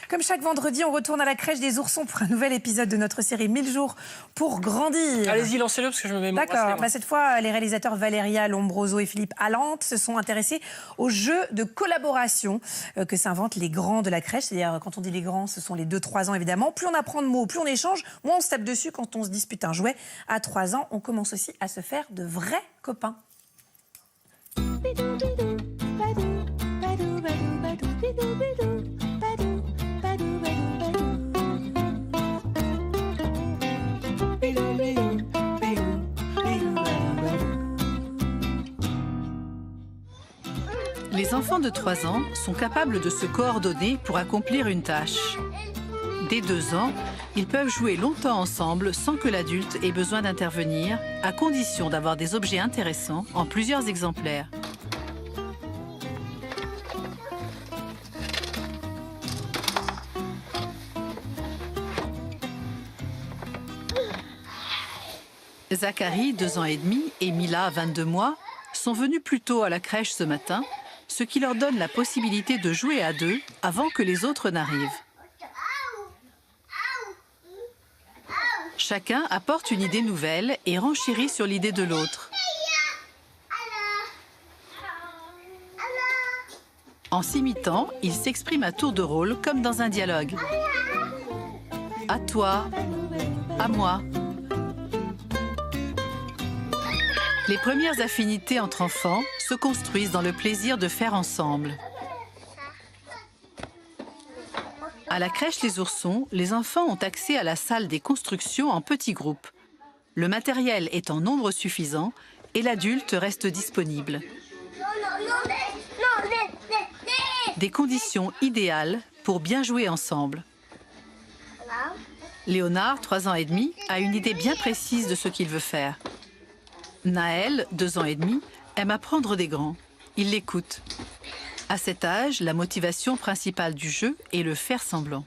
Comme chaque vendredi, on retourne à la crèche des oursons pour un nouvel épisode de notre série 1000 jours pour grandir. Allez-y, lancez-le parce que je me mets mon D'accord. Cette fois, les réalisateurs Valéria Lombroso et Philippe Allante se sont intéressés au jeu de collaboration que s'inventent les grands de la crèche. C'est-à-dire, quand on dit les grands, ce sont les 2-3 ans évidemment. Plus on apprend de mots, plus on échange, moins on se tape dessus quand on se dispute un jouet. À 3 ans, on commence aussi à se faire de vrais copains. Les enfants de 3 ans sont capables de se coordonner pour accomplir une tâche. Dès 2 ans, ils peuvent jouer longtemps ensemble sans que l'adulte ait besoin d'intervenir, à condition d'avoir des objets intéressants en plusieurs exemplaires. Zachary, 2 ans et demi, et Mila, 22 mois, sont venus plus tôt à la crèche ce matin, ce qui leur donne la possibilité de jouer à 2 avant que les autres n'arrivent. Chacun apporte une idée nouvelle et renchérit sur l'idée de l'autre. En s'imitant, ils s'expriment à tour de rôle comme dans un dialogue. À toi, à moi. Les premières affinités entre enfants se construisent dans le plaisir de faire ensemble. À la crèche Les Oursons, les enfants ont accès à la salle des constructions en petits groupes. Le matériel est en nombre suffisant et l'adulte reste disponible. Des conditions idéales pour bien jouer ensemble. Léonard, 3 ans et demi, a une idée bien précise de ce qu'il veut faire. Naël, 2 ans et demi, aime apprendre des grands. Il l'écoute. À cet âge, la motivation principale du jeu est le faire semblant.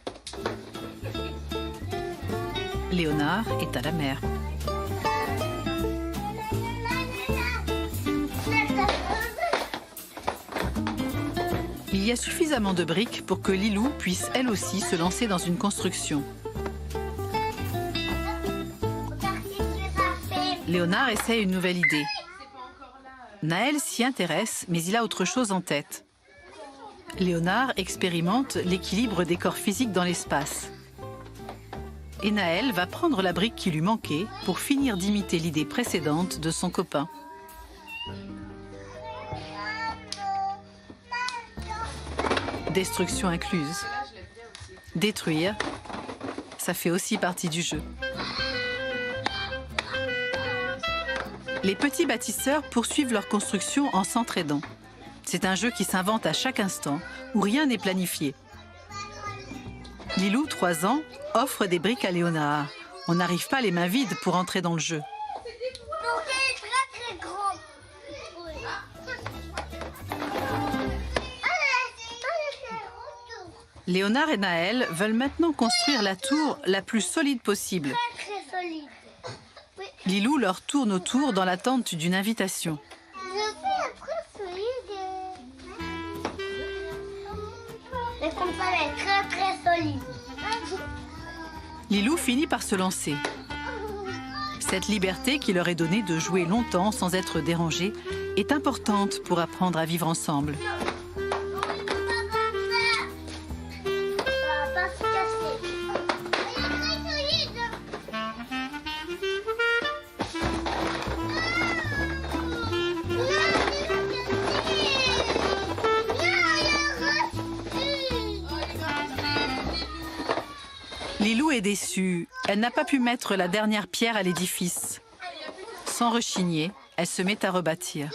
Léonard est à la mer. Il y a suffisamment de briques pour que Lilou puisse elle aussi se lancer dans une construction. Léonard essaie une nouvelle idée. Naël s'y intéresse, mais il a autre chose en tête. Léonard expérimente l'équilibre des corps physiques dans l'espace. Et Naël va prendre la brique qui lui manquait pour finir d'imiter l'idée précédente de son copain. Destruction incluse. Détruire, ça fait aussi partie du jeu. Les petits bâtisseurs poursuivent leur construction en s'entraidant. C'est un jeu qui s'invente à chaque instant, où rien n'est planifié. Lilou, 3 ans, offre des briques à Léonard. On n'arrive pas les mains vides pour entrer dans le jeu. Léonard et Naël veulent maintenant construire la tour la plus solide possible. Lilou leur tourne autour dans l'attente d'une invitation. Lilou finit par se lancer. Cette liberté qui leur est donnée de jouer longtemps sans être dérangés est importante pour apprendre à vivre ensemble. Lilou est déçue. Elle n'a pas pu mettre la dernière pierre à l'édifice. Sans rechigner, elle se met à rebâtir.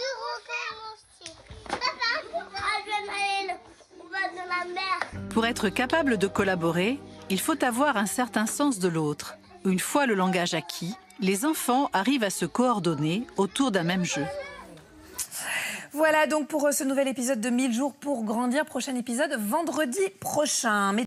Pour être capable de collaborer, il faut avoir un certain sens de l'autre. Une fois le langage acquis, les enfants arrivent à se coordonner autour d'un même jeu. Voilà donc pour ce nouvel épisode de 1000 jours pour grandir. Prochain épisode vendredi prochain.